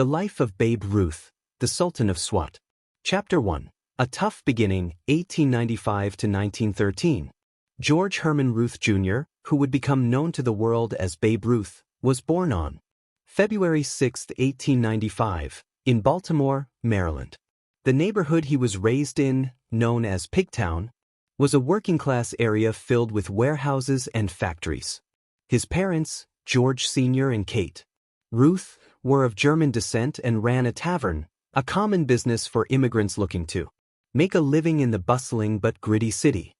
The Life of Babe Ruth, the Sultan of Swat. Chapter 1. A Tough Beginning, 1895 to 1913. George Herman Ruth Jr., who would become known to the world as Babe Ruth, was born on February 6, 1895, in Baltimore, Maryland. The neighborhood he was raised in, known as Pigtown, was a working-class area filled with warehouses and factories. His parents, George Sr. and Kate Ruth, were of German descent and ran a tavern, a common business for immigrants looking to make a living in the bustling but gritty city.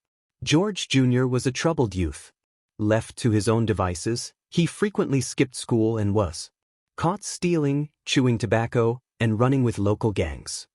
George Jr. was a troubled youth. Left to his own devices, he frequently skipped school and was caught stealing, chewing tobacco, and running with local gangs.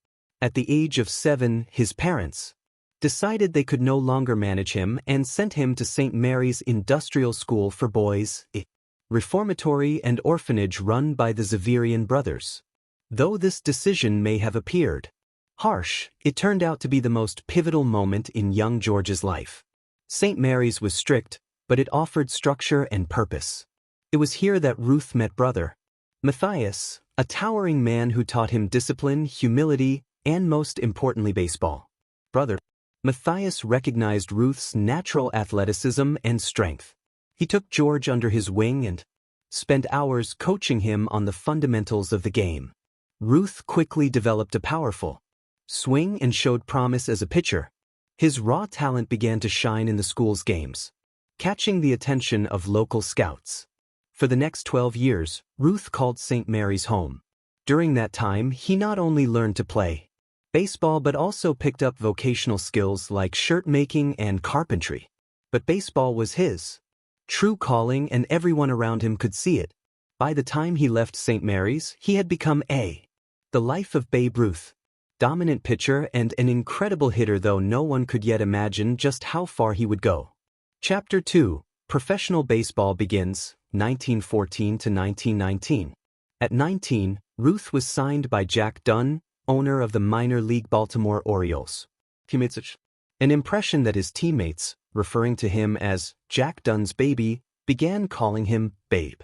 At the age of 7, his parents decided they could no longer manage him and sent him to St. Mary's Industrial School for Boys, a reformatory and orphanage run by the Xaverian brothers. Though this decision may have appeared harsh, it turned out to be the most pivotal moment in young George's life. St. Mary's was strict, but it offered structure and purpose. It was here that Ruth met brother Matthias, a towering man who taught him discipline, humility, and most importantly baseball. Brother Matthias recognized Ruth's natural athleticism and strength. He took George under his wing and spent hours coaching him on the fundamentals of the game. Ruth quickly developed a powerful swing and showed promise as a pitcher. His raw talent began to shine in the school's games, catching the attention of local scouts. For the next 12 years, Ruth called St. Mary's home. During that time, he not only learned to play baseball but also picked up vocational skills like shirt making and carpentry. But baseball was his true calling, and everyone around him could see it. By the time he left St. Mary's, he had become The Life of Babe Ruth. Dominant pitcher and an incredible hitter, though no one could yet imagine just how far he would go. Chapter 2. Professional baseball begins, 1914 to 1919. At 19, Ruth was signed by Jack Dunn, owner of the minor league Baltimore Orioles. An impression that his teammates, referring to him as Jack Dunn's baby, began calling him Babe.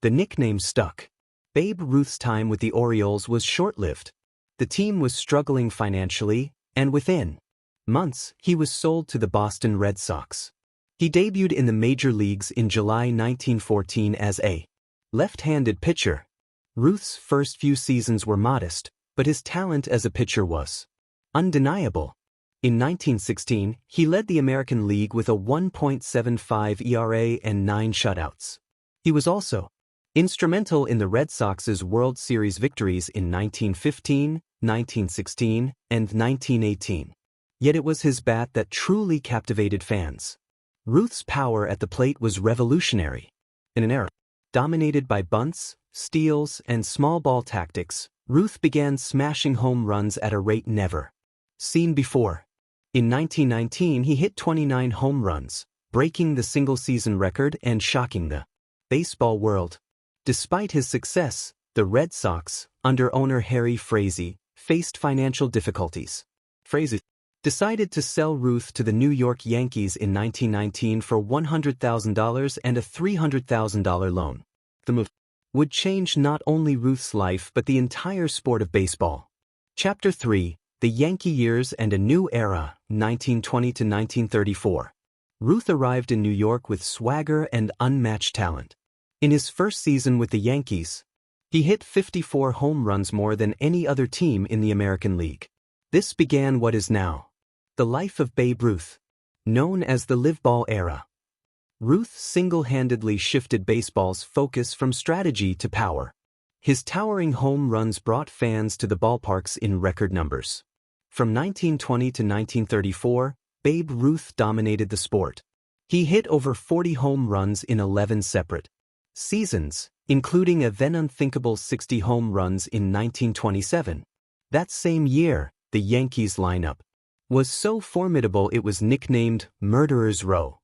The nickname stuck. Babe Ruth's time with the Orioles was short-lived. The team was struggling financially, and within months, he was sold to the Boston Red Sox. He debuted in the major leagues in July 1914 as a left-handed pitcher. Ruth's first few seasons were modest, but his talent as a pitcher was undeniable. In 1916, he led the American League with a 1.75 ERA and 9 shutouts. He was also instrumental in the Red Sox's World Series victories in 1915, 1916, and 1918. Yet it was his bat that truly captivated fans. Ruth's power at the plate was revolutionary. In an era dominated by bunts, steals, and small ball tactics, Ruth began smashing home runs at a rate never seen before. In 1919, he hit 29 home runs, breaking the single-season record and shocking the baseball world. Despite his success, the Red Sox, under owner Harry Frazee, faced financial difficulties. Frazee decided to sell Ruth to the New York Yankees in 1919 for $100,000 and a $300,000 loan. The move would change not only Ruth's life but the entire sport of baseball. Chapter 3. The Yankee Years and a New Era, 1920 to 1934. Ruth arrived in New York with swagger and unmatched talent. In his first season with the Yankees, he hit 54 home runs, more than any other team in the American League. This began what is now the life of Babe Ruth, known as the live ball era. Ruth single-handedly shifted baseball's focus from strategy to power. His towering home runs brought fans to the ballparks in record numbers. From 1920 to 1934, Babe Ruth dominated the sport. He hit over 40 home runs in 11 separate seasons, including a then unthinkable 60 home runs in 1927. That same year, the Yankees lineup was so formidable it was nicknamed Murderer's Row.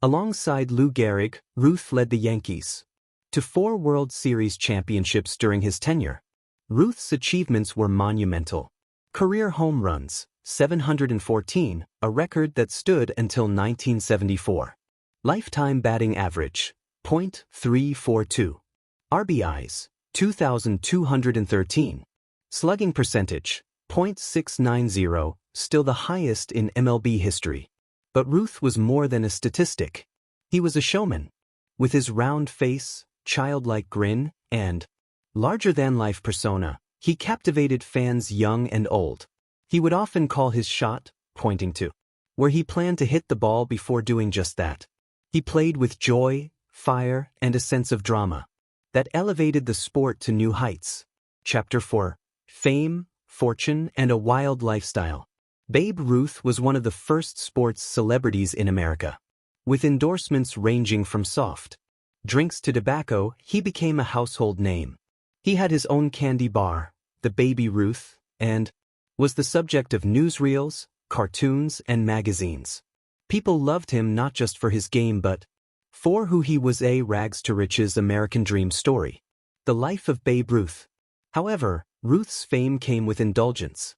Alongside Lou Gehrig, Ruth led the Yankees to 4 World Series championships during his tenure. Ruth's achievements were monumental. Career home runs, 714, a record that stood until 1974. Lifetime batting average, .342. RBIs, 2,213. Slugging percentage, .690, still the highest in MLB history. But Ruth was more than a statistic. He was a showman. With his round face, childlike grin, and larger-than-life persona, he captivated fans young and old. He would often call his shot, pointing to where he planned to hit the ball before doing just that. He played with joy, fire, and a sense of drama that elevated the sport to new heights. Chapter 4. Fame, Fortune, and a Wild Lifestyle. Babe Ruth was one of the first sports celebrities in America. With endorsements ranging from soft drinks to tobacco, he became a household name. He had his own candy bar, the Baby Ruth, and was the subject of newsreels, cartoons, and magazines. People loved him not just for his game but for who he was, a rags-to-riches American dream story. The life of Babe Ruth. However, Ruth's fame came with indulgence.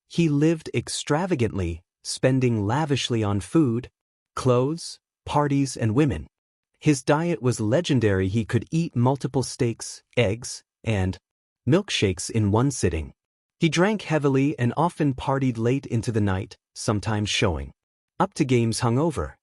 He lived extravagantly, spending lavishly on food, clothes, parties, and women. His diet was legendary. He could eat multiple steaks, eggs, and milkshakes in one sitting. He drank heavily and often partied late into the night, sometimes showing up to games hungover.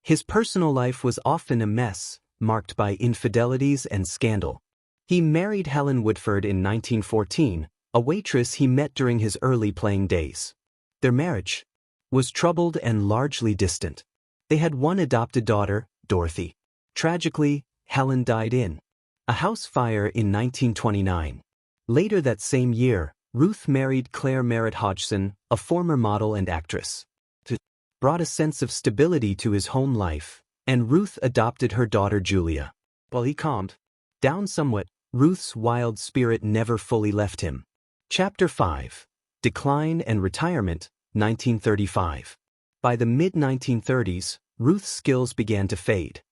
His personal life was often a mess, marked by infidelities and scandal. He married Helen Woodford in 1914, a waitress he met during his early playing days. Their marriage was troubled and largely distant. They had one adopted daughter, Dorothy. Tragically, Helen died in a house fire in 1929. Later that same year, Ruth married Claire Merritt Hodgson, a former model and actress. It brought a sense of stability to his home life, and Ruth adopted her daughter Julia. While he calmed down somewhat, Ruth's wild spirit never fully left him. Chapter 5. Decline and Retirement, 1935. By the mid-1930s, Ruth's skills began to fade.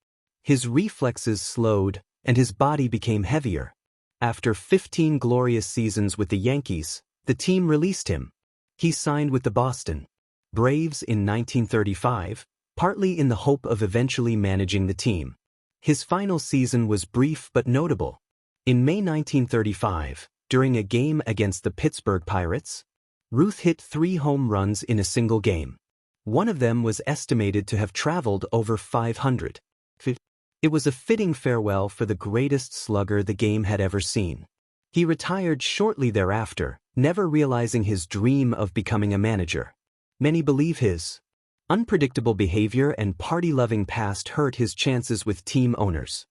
His reflexes slowed, and his body became heavier. After 15 glorious seasons with the Yankees, the team released him. He signed with the Boston Braves in 1935, partly in the hope of eventually managing the team. His final season was brief but notable. In May 1935, during a game against the Pittsburgh Pirates, Ruth hit 3 home runs in a single game. One of them was estimated to have traveled over 500 feet. It was a fitting farewell for the greatest slugger the game had ever seen. He retired shortly thereafter, never realizing his dream of becoming a manager. Many believe his unpredictable behavior and party-loving past hurt his chances with team owners.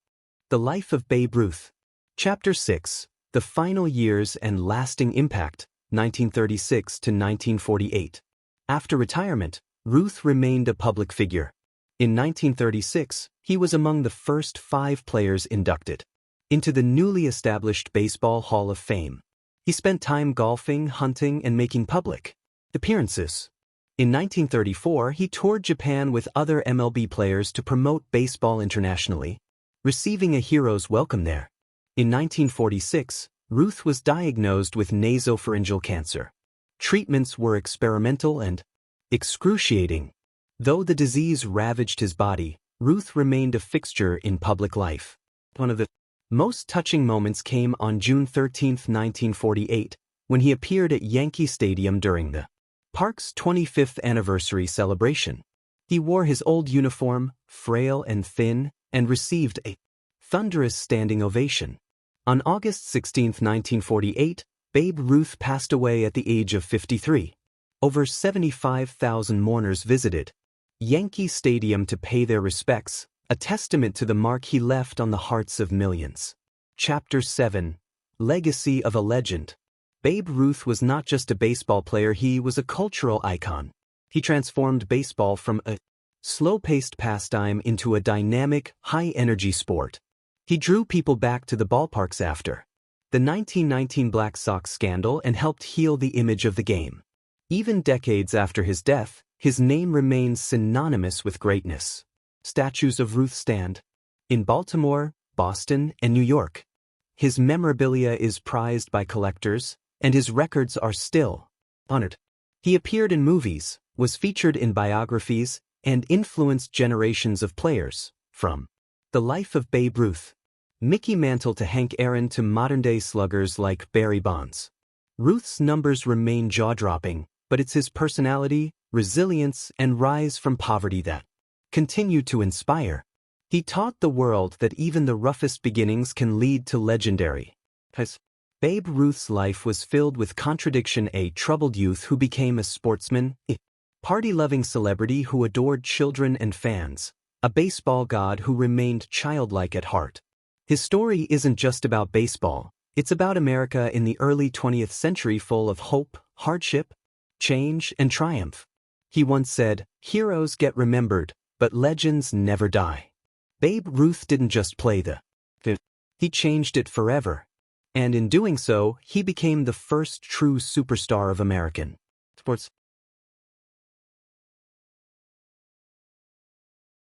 The Life of Babe Ruth. Chapter 6. The Final Years and Lasting Impact, 1936 to 1948. After retirement, Ruth remained a public figure. In 1936, he was among the first 5 players inducted into the newly established Baseball Hall of Fame. He spent time golfing, hunting, and making public appearances. In 1934, he toured Japan with other MLB players to promote baseball internationally, receiving a hero's welcome there. In 1946, Ruth was diagnosed with nasopharyngeal cancer. Treatments were experimental and excruciating. Though the disease ravaged his body, Ruth remained a fixture in public life. One of the most touching moments came on June 13, 1948, when he appeared at Yankee Stadium during the park's 25th anniversary celebration. He wore his old uniform, frail and thin, and received a thunderous standing ovation. On August 16, 1948, Babe Ruth passed away at the age of 53. Over 75,000 mourners visited Yankee Stadium to pay their respects, a testament to the mark he left on the hearts of millions. Chapter 7. Legacy of a Legend. Babe Ruth was not just a baseball player, he was a cultural icon. He transformed baseball from a slow-paced pastime into a dynamic, high-energy sport. He drew people back to the ballparks after the 1919 Black Sox scandal and helped heal the image of the game. Even decades after his death, his name remains synonymous with greatness. Statues of Ruth stand in Baltimore, Boston, and New York. His memorabilia is prized by collectors, and his records are still honored. He appeared in movies, was featured in biographies, and influenced generations of players. From The Life of Babe Ruth. Mickey Mantle to Hank Aaron to modern-day sluggers like Barry Bonds. Ruth's numbers remain jaw-dropping, but it's his personality, resilience, and rise from poverty that continue to inspire. He taught the world that even the roughest beginnings can lead to legendary. Babe Ruth's life was filled with contradiction: a troubled youth who became a sportsman, a party-loving celebrity who adored children and fans, a baseball god who remained childlike at heart. His story isn't just about baseball, it's about America in the early 20th century, full of hope, hardship, change, and triumph. He once said, "Heroes get remembered, but legends never die." Babe Ruth didn't just play the field, he changed it forever. And in doing so, he became the first true superstar of American sports.